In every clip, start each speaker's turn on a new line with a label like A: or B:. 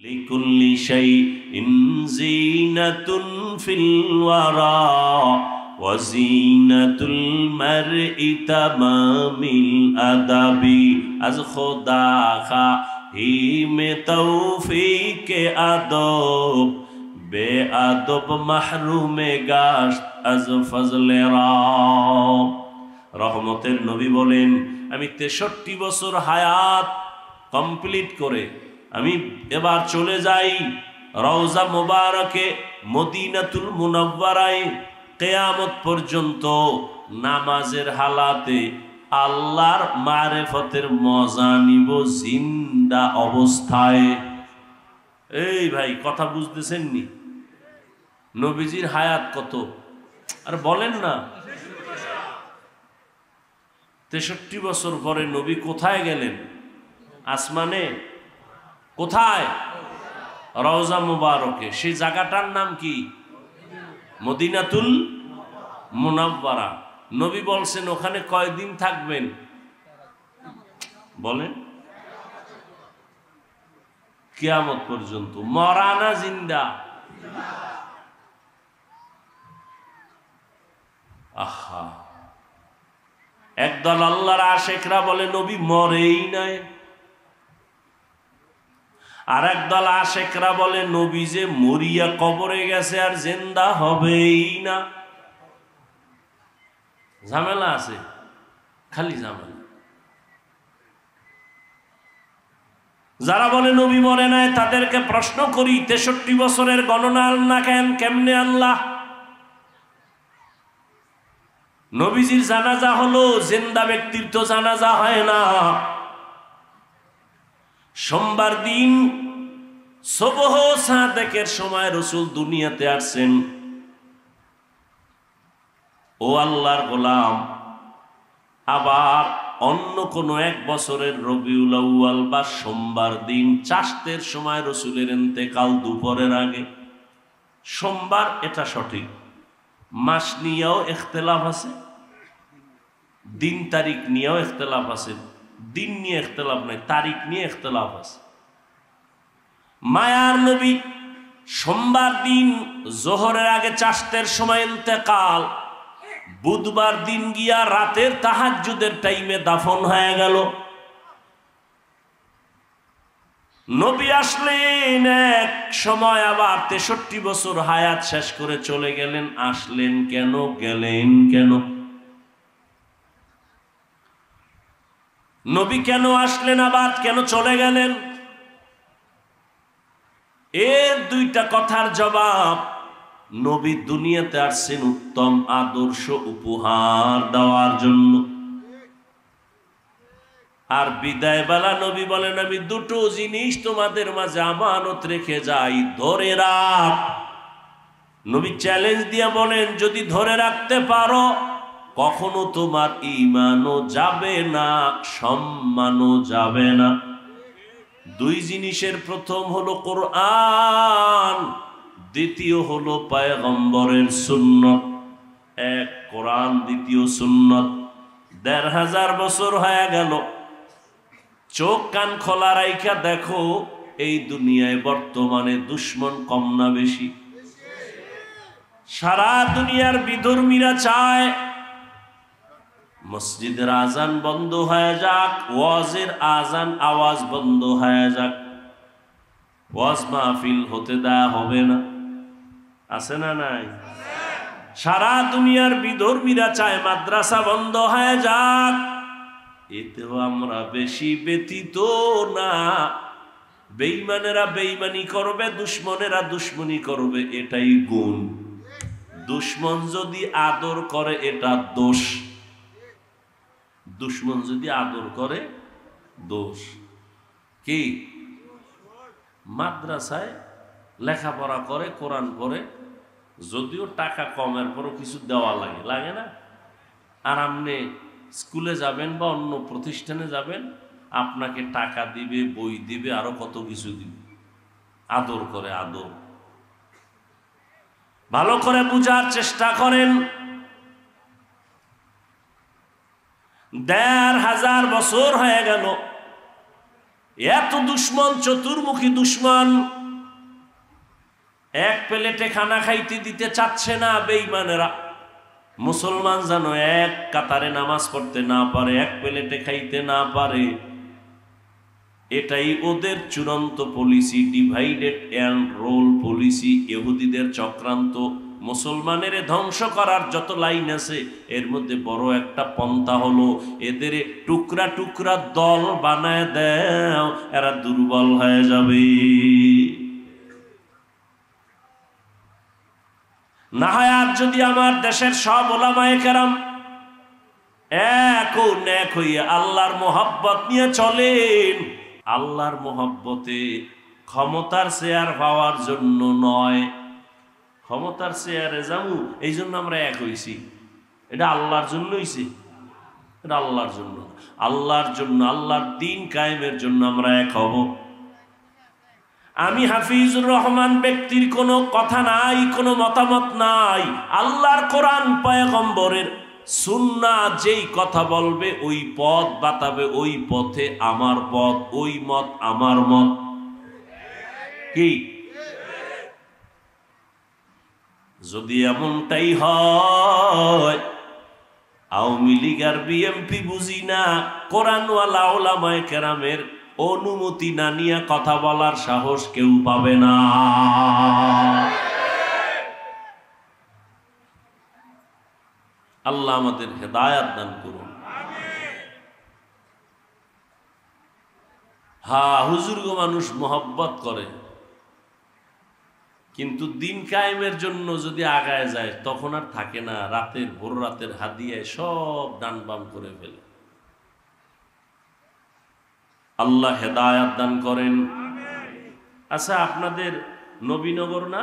A: লিকুল্লি শাইইন যিনাতুন feel ওয়ারা ওয়া যিনাতুল মারই তামামিল আদাবি আজ খোদা খাহিমে তৌফিকে আদব বেআদব মাহরুমে গাশত আজ ফজলে রব। রহমতের নবী বলেন, আমি 63 বছর হায়াত কমপ্লিট করে আমি এবার চলে যাই রওজা মুবারকে মদিনাতুল মুনাওয়ারায়। কিয়ামত পর্যন্ত নামাজের হালাতে আল্লাহর মারিফতের মজা নিব জিন্দা অবস্থায়। এই ভাই কথা বুঝতেছেন নি? নবীজির হায়াত কত আর বলেন না। 63 বছর পরে নবী কোথায় গেলেন? আসমানে। কোথায়? রওজা মুবারকে। সেই জায়গাটার নাম কি? মদিনাতুল মুনাওয়ারা। নবী বলছেন ওখানে কয়দিন থাকবেন বলেন? কিয়ামত পর্যন্ত। মরা না জিন্দা? আহা, একদল আল্লাহর আশিকরা বলে নবী মরেই নাই, আর একদল আশিকরা বলে নবী যে মরিয়া কবরে গেছে আর জিন্দা হবেই না। ঝামেলা আছে, খালি ঝামেলা। যারা বলে নবী মরে নাই তাদেরকে প্রশ্ন করি, 63 বছরের গণনা আল্লাহ কেমনে আল্লাহ? নবীজির জানাজা হলো, জিন্দা ব্যক্তির তো জানাজা হয় না। সোমবার দিন সুবহ সাদেকের সময় রাসূল দুনিয়াতে আসছেন। ও আল্লাহর গোলাম, আবার অন্য কোন এক বছরের রবিউল আউয়াল বা সোমবার দিন চাষতের সময় রাসূলের ইন্তেকাল দুপুরের আগে। সোমবার এটা সঠিক, মাস নিয়েও ইখতিলাফ আছে, দিন তারিখ নিয়েও ইখতিলাফ আছে। দিন নিয়ে ইখতিলাফ নাই, তারিখ নিয়ে ইখতিলাফ আছে। মায়ার নবী সোমবার দিন জোহরের আগে চাষতের সময় ইন্তেকাল, বুধবার দিন গিয়া রাতের তাহাজ্জুদের টাইমে দাফন হয়ে গেল। নবী আসলেন এক সময়, আবার 63 বছর হায়াত শেষ করে চলে গেলেন। আসলেন কেন, গেলেন কেন? নবী কেন আসলেন আবার কেন চলে গেলেন? এর দুইটা কথার জবাব, নবী দুনিয়াতে আসছেন উত্তম আদর্শ উপহার দেওয়ার জন্য। আর বিদায় বেলা নবী বলেন, আমি দুটো জিনিস তোমাদের মাঝে আমানত রেখে যাই, ধরে রাখ। নবী চ্যালেঞ্জ দিয়ে বলেন, যদি ধরে রাখতে পারো কখনো তোমার ঈমানও যাবে না, সম্মানও যাবে না। দুই জিনিসের প্রথম হলো কোরআন, দ্বিতীয় হলো পয়গম্বরের সুন্নত। এক কোরআন, দ্বিতীয় সুন্নত। ১৫০০ বছর হয়ে গেল, চোখ কান খোলা রাইখা দেখো এই দুনিয়ায় বর্তমানে দুশ্মন কম না বেশি? সারা দুনিয়ার বিধর্মীরা চায় মসজিদের আজান বন্ধ হয়ে যাক, ওয়াজের আজান আওয়াজ বন্ধ হয়ে যাক, ওয়াজ মাহফিল হতে দেয়া হবে না। আছে না নাই? সারা দুনিয়ার বিধর্মীরা চায় মাদ্রাসা বন্ধ হয়ে যাক। এতেও আমরা বেশি ব্যতীত না। বেঈমানেরা বেঈমানি করবে, দুশ্মনেরা দুশ্মনী করবে, এটাই গুণ। দুশ্মন যদি আদর করে এটা দোষ, দুশ্মন যদি আদর করে দোষ। কি? মাদ্রাসায় লেখাপড়া করে, কোরআন পড়ে, যদিও টাকা কমের পরও কিছু দেওয়া লাগে, লাগে না? আর আপনি স্কুলে যাবেন বা অন্য প্রতিষ্ঠানে যাবেন, আপনাকে টাকা দিবে, বই দিবে, আরো কত কিছু দিবে। আদর করে, আদর। ভালো করে বুঝার চেষ্টা করেন। ১৫০০ বছর হয়ে গেল, এত দুশ্মন, চতুর্মুখী দুশ্মন, এক প্লেটে খানা খাইতে দিতে চাচ্ছে না বেঈমানেরা। মুসলমান যেন এক কাতারে নামাজ পড়তে না পারে, এক প্লেটে খাইতে না পারে, এটাই ওদের চূড়ান্ত policy, divided and rule policy, ইহুদিদের চক্রান্ত। মুসলমানের ধ্বংস করার যত লাইন আছে এর মধ্যে বড় একটা পন্থা হলো এদের টুকরা টুকরা দল বানায় দাও, এরা দুর্বল হয়ে যাবে। না হয় আজ যদি আমার দেশের সব ওলামায়ে কেরাম এক হইয়া আল্লাহর মোহাব্বত নিয়ে চলেন, আল্লাহর মোহাব্বতে ক্ষমতার চেয়ার পাওয়ার জন্য নয়, ক্ষমতার চেয়ারে যাবো এই জন্য আমরা এক হইছি, এটা আল্লাহর জন্য হইছে, এটা আল্লাহর জন্য, আল্লাহর জন্য, আল্লাহর দ্বীন কায়েমের জন্য আমরা এক হব। আমি হাফিজুর রহমান ব্যক্তির কোনো কথা নাই, কোনো মতামত নাই, আল্লাহর কোরআন পয়গম্বরের সুন্নাহ যেই কথা বলবে ওই পথ বাতাবে, ওই পথে আমার পথ, ওই মত আমার মত। কি যদি এমনটাই হয়, আওয়ামী লীগ আর বিএনপি বুঝি না, কোরআনওয়ালা ওলামায়ে কেরামের অনুমতি না নিয়ে কথা বলার সাহস কেউ পাবে না। আল্লাহ আমাদের হেদায়াত দান করুন। হ্যাঁ, হুজুরগো মানুষ মোহব্বত করে, কিন্তু দিন কায়েমের জন্য যদি আগায় যায় তখন আর থাকে না, রাতের ভোর রাতের হাদিয়ায় সব ডান বাম করে ফেলে। আল্লাহ হেদায়াত দান করেন। আচ্ছা, আপনাদের নবীনগর না?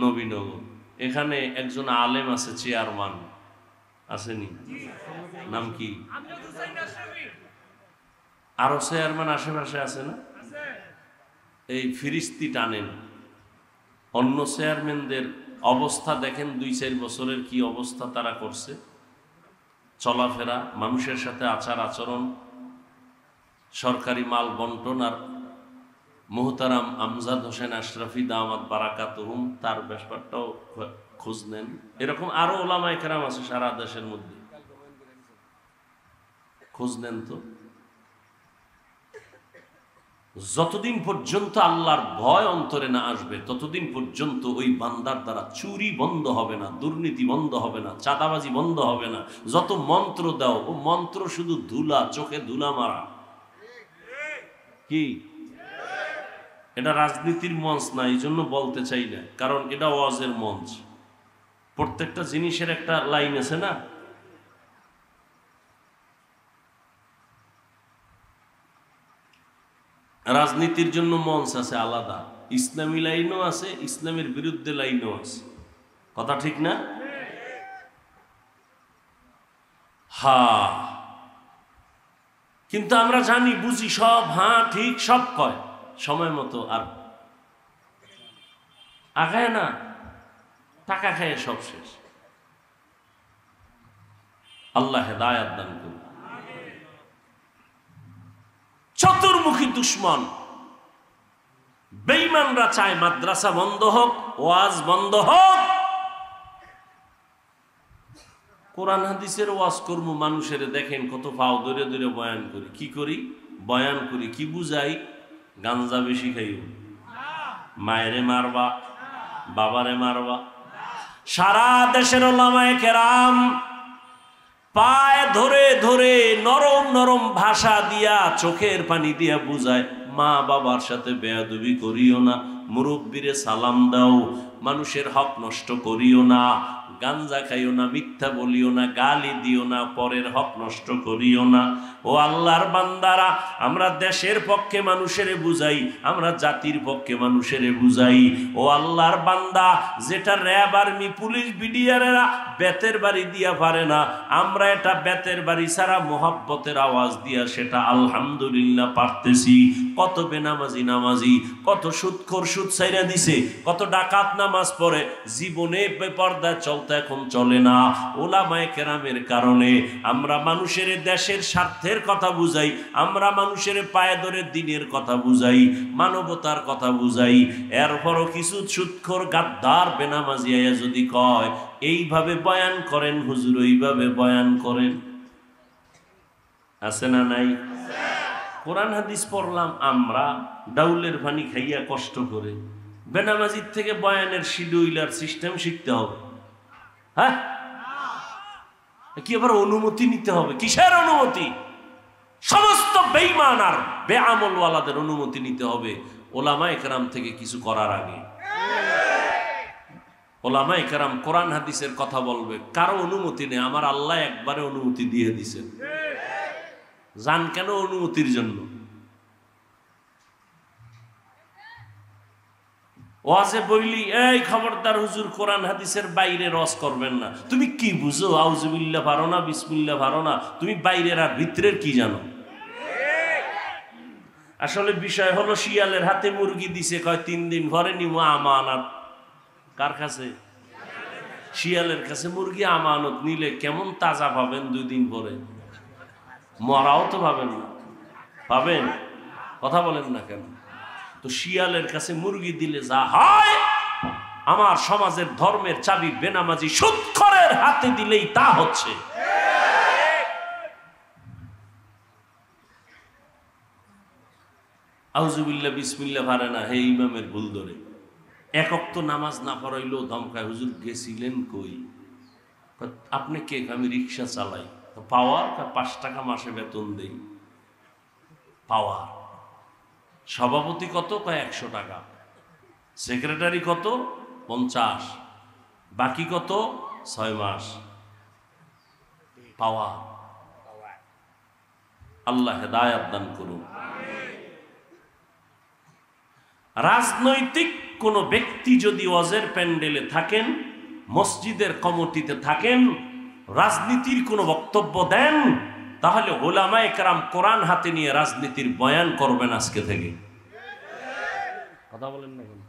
A: নবীনগর, এখানে একজন আলেম আছে, চেয়ারম্যান আসেনি? নাম কি? আরো চেয়ারম্যান আশেপাশে আছে না? এই ফিরিস্তি টানেন। অন্য চেয়ারম্যানদের অবস্থা দেখেন, 2-4 বছরের কি অবস্থা তারা করছে, চলাফেরা, মানুষের সাথে আচার আচরণ, সরকারি মাল বন্টন। আর মুহতারাম আমজাদ হোসেন আশরাফি দামাত বারাকাতুহুম, তার ব্যাপারটাও খোঁজ নেন। এরকম আরো ওলামায়ে কেরাম আছে সারা দেশের মধ্যে, খোঁজ নেন তো। যতদিন পর্যন্ত আল্লাহর ভয় অন্তরে না আসবে ততদিন পর্যন্ত ওই বান্দার দ্বারা চুরি বন্ধ হবে না, দুর্নীতি বন্ধ হবে না, চাঁদাবাজি বন্ধ হবে না। যত মন্ত্র দাও, ও মন্ত্র শুধু ধুলা, চোখে ধুলা মারা। কি এটা রাজনীতির মঞ্চ না, এই জন্য বলতে চাই না, কারণ এটা ওয়াজের মঞ্চ। প্রত্যেকটা জিনিসের একটা লাইন আছে না? রাজনীতির জন্য মঞ্চ আছে আলাদা, ইসলামী লাইনও আছে, ইসলামের বিরুদ্ধে লাইনও আছে। কথা ঠিক না? হ্যাঁ, কিন্তু আমরা জানি বুঝি সব, হ্যাঁ ঠিক সব কয় সময় মতো, আর আগায় না, টাকা খায় সব শেষ। আল্লাহ হেদায়াত দান করুন। চতুর্মুখী দুশ্মন বেঈমানরা চায় মাদ্রাসা বন্ধ হোক, ওয়াজ বন্ধ হোক। কোরআন হাদিসের ওয়াজ করবো, মানুষের দেখেন কত পাও ধরে ধরে বয়ান করি। কি করি? বয়ান করি। কি বুঝাই? গাঞ্জা বেশি খাইও, মায়েরে মারবা, বাবারে মারবা। সারা দেশের ওলামায়ে কেরাম পায়ে ধরে ধরে নরম নরম ভাষা দিয়া, চোখের পানি দিয়া বুঝায়, মা বাবার সাথে বেয়াদবি করিও না, মুরব্বিরে সালাম দাও, মানুষের হক নষ্ট করিও না, গাঞ্জা খাইও না, মিথ্যা বলিও না, গালি দিও না, পরের হক নষ্ট করিও না। ও আল্লাহর বান্দারা, আমরা দেশের পক্ষে মানুষের বুঝাই, আমরা জাতির পক্ষে মানুষের বুঝাই। ও আল্লাহর বান্দা, যেটা র্যাব আর্মি পুলিশ বিডিআরেরা বেতের বাড়ি দিয়া পারে না, আমরা এটা বেতের বাড়ি ছাড়া মোহাব্বতের আওয়াজ দিয়া সেটা আলহামদুলিল্লাহ পারতেছি। কত বেনামাজি নামাজি, কত সুদখোর সুদ ছাইরা দিছে, কত ডাকাত নামাজ পড়ে, জীবনে বেপরদায় চলতে এখন চলে না। ওলামায়ে কেরামের কারণে আমরা মানুষের দেশের স্বার্থের কথা বুঝাই, আমরা মানুষের পায়ে ধরে দিনের কথা বুঝাই, মানবতার কথা বুঝাই। এরপরও কিছু সুদখোর গাদ্দার বেনামাজি আয়া যদি কয় এইভাবে বয়ান করেন হুজুর, ওইভাবে বয়ান করেন, আছে না নাই? কোরআন হাদিস পড়লাম আমরা ডাউলের পানি খাইয়া কষ্ট করে, বেনামাজির থেকে বয়ানের শিডিউল আর সিস্টেম শিখতে হবে? হ্যাঁ, কি আবার অনুমতি নিতে হবে? কিসের অনুমতি? সমস্ত বেঈমান আর বেআমলওয়ালাদের অনুমতি নিতে হবে ওলামায়ে কেরাম থেকে কিছু করার আগে। ওলামায়ে কেরাম কোরআন হাদিসের কথা বলবে, কারো অনুমতি নেই। আমার আল্লাহ একবারে অনুমতি দিয়ে দিছেন। জান কেন? অনুমতির জন্য। ওয়াজে বইলি, এই খবরদার হুজুর কোরআন হাদিসের বাইরে রস করবেন না। তুমি কি বুঝো? আউযুবিল্লাহ পারো না, বিসমিল্লাহ পারো না, তুমি বাইরের আর ভিতরের কি জানো? আসলে বিষয় হলো শিয়ালের হাতে মুরগি দিছে, কয় 3 দিন পরে নিমু আমানত। কার কাছে? শিয়ালের কাছে মুরগি আমানত নিলে কেমন তাজা পাবেন 2 দিন পরে? মরাও তো পাবেন না। পাবেন? কথা বলেন না কেন? তো শিয়ালের কাছে মুরগি দিলে যা হয়, আমার সমাজের ধর্মের চাবি বেনামাজি সুদখোরের হাতে দিলেই তা হচ্ছে। আউযুবিল্লাহ বিসমিল্লাহ পারে না, হে ইমামের ভুল ধরে। এক ওয়াক্ত নামাজ না পড়াইলেও ধমকায়, হুজুর গেছিলেন কই? আপনি কে? আমি রিক্সা চালাই। পাওয়ার 5 টাকা মাসে বেতন দেই। পাওয়ার সভাপতি কত? 100 টাকা। সেক্রেটারি কত? 50। বাকি কত? 6 মাস। পাওয়ার। আল্লাহ হেদায়েত দান করুন। রাজনৈতিক কোন ব্যক্তি যদি ওয়াজের প্যান্ডেলে থাকেন, মসজিদের কমিটিতে থাকেন, রাজনীতির কোনো বক্তব্য দেন, তাহলে ওলামায়ে কেরাম কোরআন হাতে নিয়ে রাজনীতির বয়ান করবেন আজকে থেকে। কথা বলেন না কেন?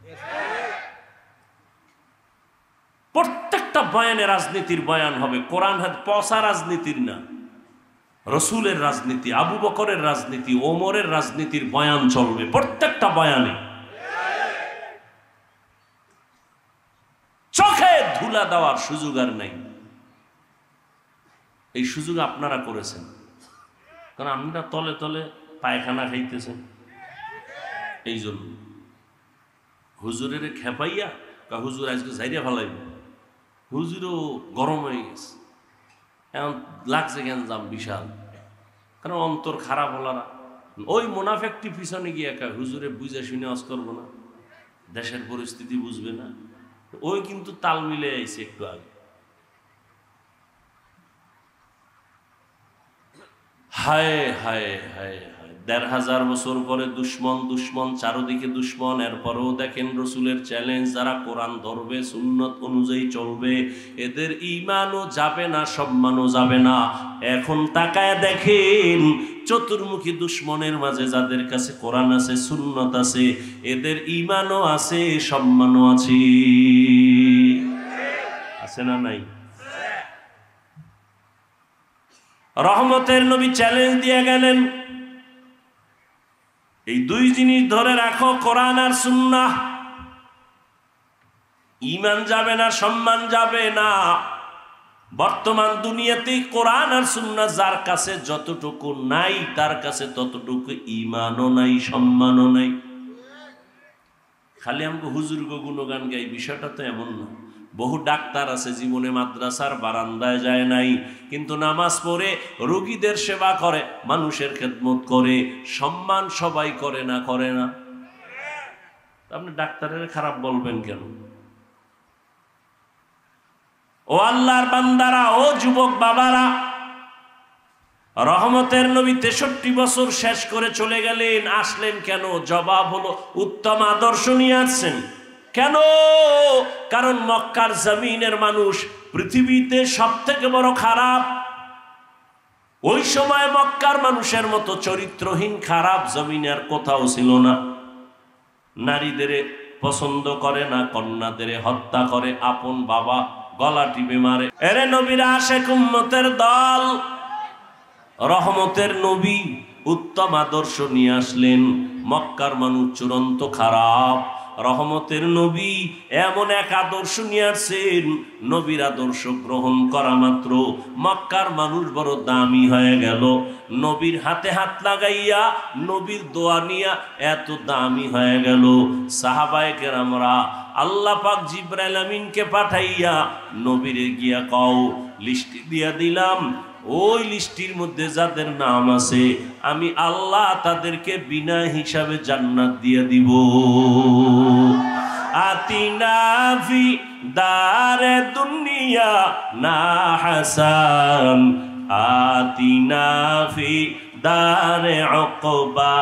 A: প্রত্যেকটা বয়ানে রাজনীতির বয়ান হবে, কোরআন হাতে পচা রাজনীতির না, রসুলের রাজনীতি, আবু বকরের রাজনীতি, ওমরের রাজনীতির বয়ান চলবে প্রত্যেকটা বয়ানে। চোখে ধুলা দেওয়ার সুযোগ আর নাই। এই সুযোগ আপনারা করেছেন, কারণ আপনারা তলে তলে পায়খানা খাইতেছেন। এই জন্য হুজুরের খেপাইয়া হুজুর আজকে ঝাইরিয়া ফেলাইব, হুজুরও গরম হয়ে গেছে, এখন লাগছে গ্যাঞ্জাম বিশাল। কারণ অন্তর খারাপ হলারা ওই মুনাফেকটি পিছনে গিয়ে একা হুজুরে বুঝে শুনে আজ করবো না, দেশের পরিস্থিতি বুঝবে না, ওই কিন্তু তাল মিলে আইছে একটু আগে। হায় হায় হায় হায়, ১৫০০ বছর পরে দুশ্মন দুশ্মন, চারদিকে দুশ্মন। এরপরেও দেখেন রসুলের চ্যালেঞ্জ, যারা কোরআন ধরবে, সুন্নত অনুযায়ী চলবে, এদের ঈমানও যাবে না, সম্মানও যাবে না। এখন তাকায় দেখেন চতুর্মুখী দুশ্মনের মাঝে যাদের কাছে কোরআন আছে, সুন্নত আছে, এদের ঈমানও আছে, সম্মানও আছে। আছে না নাই? রহমতের নবী চ্যালেঞ্জ দিয়ে গেলেন, এই 2 জিনিস ধরে রাখো, কোরআন আর সুন্নাহ। ঈমান যাবে না, সম্মান যাবে না। বর্তমান দুনিয়াতে কোরআন আর সুন্নাহ যার কাছে যতটুকু নাই, তার কাছে ততটুকু ঈমানও নাই, সম্মানও নাই। খালি আমাকে হুজুর গো গুণগান গাই, বিষয়টা তো এমন না। বহু ডাক্তার আছে জীবনে মাদ্রাসার বারান্দায় যায় নাই, কিন্তু নামাজ পড়ে রোগীদের সেবা করে, মানুষের খেদমত করে, সম্মান সবাই করে না? করে না? আপনি ডাক্তারের খারাপ বলবেন কেন? ও আল্লাহর বান্দারা, ও যুবক বাবারা, রহমতের নবী 63 বছর শেষ করে চলে গেলেন, আসলেন কেন? জবাব হলো উত্তম আদর্শ নিয়ে আসছেন। কেন? কারণ মক্কার জমিনের মানুষ পৃথিবীতে সবথেকে বড় খারাপ। ওই সময় মক্কার মানুষের মতো চরিত্রহীন খারাপ জমিনে আর কোথাও ছিল না। নারীদের পছন্দ করে না, কন্যাদের হত্যা করে, আপন বাবা গলা টিপে মারে। এরে নবীর আশিক উম্মতের দল, রহমতের নবী উত্তম আদর্শ নিয়ে আসলেন। মক্কার মানুষ চূড়ান্ত খারাপ, রহমতের নবী এমন এক আদর্শ নিয়ে আসছেন, নবীর আদর্শ গ্রহণ করা মাত্র মক্কার মানুষ বড় দামি হয়ে গেল। নবীর হাতে হাত লাগাইয়া নবীর দোয়া নিয়া এত দামি হয়ে গেল। সাহাবায়ে কেরামরা আল্লাহ পাক জিবরাইল আমিনকে পাঠাইয়া নবীরে গিয়া কও, লিস্টি দিয়া দিলাম, ওই লিস্টির মধ্যে যাদের নাম আছে আমি আল্লাহ তাদেরকে বিনা হিসাবে জান্নাত দিয়ে দিব। আতিনা ফি দারে দুনিয়া না হাসান, আতিনা ফি দারে উকবা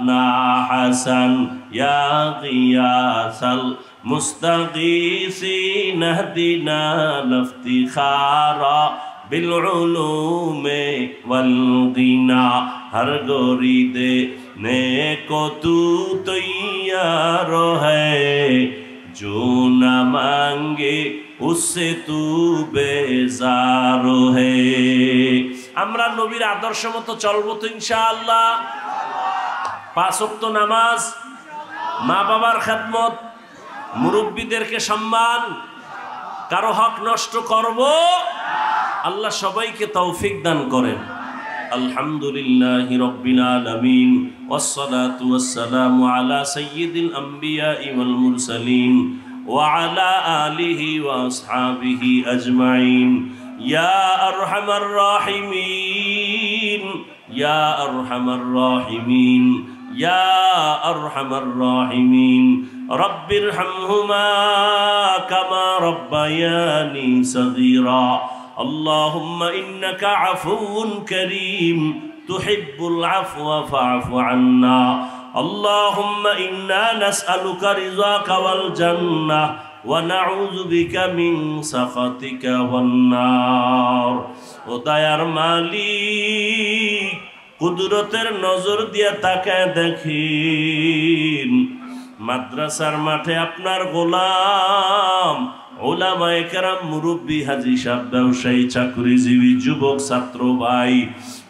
A: না হাসান, ইয়া গিয়াসাল মুস্তাগীসিন ইহদিনা লিফতিখারা बिलउलूमे वलगिना, हर गोरी देने को तू तैयार है, जो न मांगे उससे तू बेजार है। আমরা নবীর আদর্শ মতো চলবো তো ইনশাআল্লাহ। 5 ওয়াক্ত নামাজ, মা বাবার খেদমত, মুরব্বীদেরকে সম্মান, কারো হক নষ্ট করব, আল্লাহ সবাইকে তৌফিক দান করেন। আলহামদুলিল্লাহি রাব্বিল আলামিন, ওয়াসসালাতু ওয়াসসালামু আলা সাইয়্যিদিল আমবিয়া ওয়াল মুরসালিন ওয়া আলা আলিহি ওয়া আসহাবিহি আজমাইন। ইয়া আরহামার রাহিমিন, ইয়া আরহামার রাহিমিন, ইয়া আরহামার রাহিমিন। রব্বিরহামহুমা কামা রব্বায়ানি সগীরা। اللهم إنك عفو كريم تحب العفو فاعف عنا. اللهم إنا نسألك رضاك والجنة ونعوذ بك من سخطك والنار. ও দয়ার মালিক, কুদরতের নজর দিয়ে তাকায় দেখেন, মাদ্রাসার মাঠে আপনার গোলাম ওলামায়ে কেরাম, মুরব্বী, হাজী সাহেব, ব্যবসায়ী, চাকরিজীবী, যুবক, ছাত্র ভাই,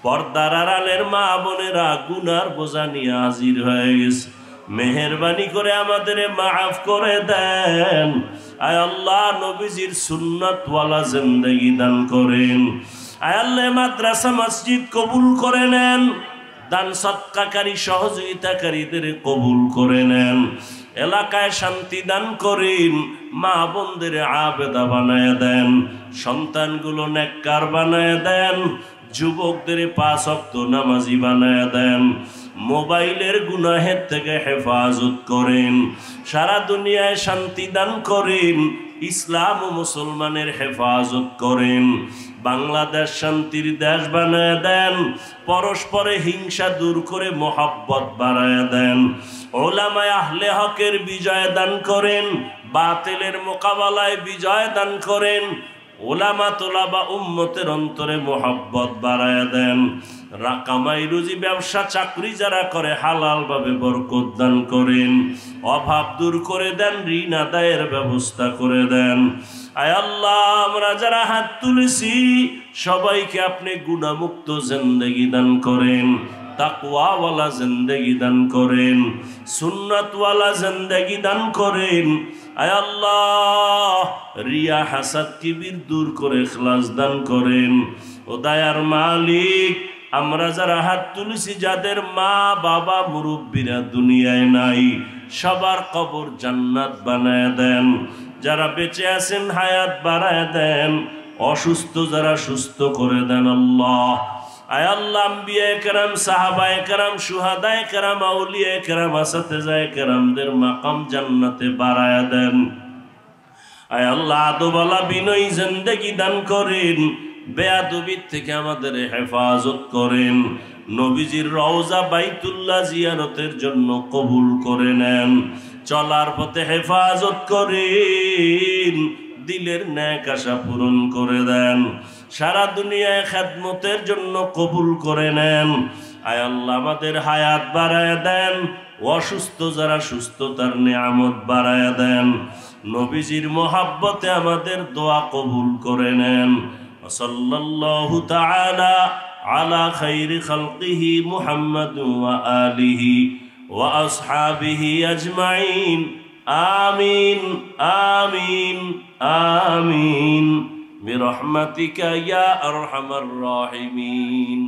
A: পর্দার আড়ালের মা বোনেরা গুনার বোঝা নিয়ে হাজির হয়ে গেছে। মেহেরবানি করে আমাদের মাফ করে দেন। আয় আল্লাহ, নবীজির সুন্নাতওয়ালা জিন্দেগি দান করেন। আয় আল্লাহ, মাদ্রাসা মসজিদ কবুল করে নেন। দান সদকাকারী সহযোগিতাকারীদের কবুল করে নেন। এলাকায় শান্তি দান করেন। মা বোনদের আবেদা বানায় দেন। সন্তানগুলো নেককার বানায় দেন। যুবকদের 5 ওয়াক্ত নামাজি বানায় দেন। মোবাইলের গুনাহের থেকে হেফাজত করেন। সারা দুনিয়ায় শান্তি দান করেন। ইসলাম ও মুসলমানের হেফাজত করেন। বাংলাদেশ শান্তির দেশ বানায় দেন। পরস্পরে হিংসা দূর করে মহব্বত বাড়ায় দেন। ওলামায়ে আহলে হকের বিজয় দান করেন। বাতিলের মোকাবেলায় বিজয় দান করেন। ওলামা তোলাবা উম্মতের অন্তরে মহব্বত বাড়ায় দেন। কামাই রুজি, ব্যবসা, চাকরি যারা করে হালাল ভাবে বরকত দান করেন। অভাব দূর করে দেন। ঋণ আদায়ের ব্যবস্থা করে দেন। আয় আল্লাহ, আমরা যারা হাত তুলেছি সবাইকে আপনি গুনাহমুক্ত জিন্দেগি দান করেন। তাকওয়াওয়ালা জিন্দেগি দান করেন। সুন্নাতওয়ালা জিন্দেগি দান করেন। আয় আল্লাহ, রিয়া, হাসাদ, কিবির দূর করে ইখলাস দান করেন। ও দয়ার মালিক, আমরা যারা হাত তুলেছি, যাদের মা বাবা মুরব্বীরা দুনিয়ায় নাই, সবার কবর জান্নাত বানায় দেন। যারা বেঁচে আছেন হায়াত বাড়ায় দেন। অসুস্থ যারা সুস্থ করে দেন আল্লাহ। আয় আল্লাহ, আম্বিয়ায়ে কেরাম, সাহাবায়ে কেরাম, শুহাদায়ে কেরাম, আউলিয়ায়ে কেরাম, আসাতেজায়ে কেরামদের মাকাম জান্নাতে বাড়ায় দেন। আয় আল্লাহ, আদবওয়ালা বিনয়ী জিন্দেগি দান করেন। বেয়াদবির থেকে আমাদের হেফাজত করেন। নবীজির রওজা বাইতুল্লাহ জিয়ারতের জন্য কবুল করে নেন। চলার পথে হেফাজত করেন। দিলের ন্যাক আশা পূরণ করে দেন। সারা দুনিয়ায় খেদমতের জন্য কবুল করে নেন। আয় আল্লাহ আমাদের হায়াত বাড়ায়া দেন, অসুস্থ যারা সুস্থতার নিয়ামত বাড়ায়া দেন, নবীজির মোহাব্বতে আমাদের দোয়া কবুল করে নেন। সাল্লাল্লাহু তাআলা আলা খাইরি খালকিহি মুহাম্মাদ ওয়া আলিহি ওয়া আসহাবিহি আজমাইন। আমিন আমিন আমিন বিরহমাতিকা ইয়া আরহামার রাহিমিন।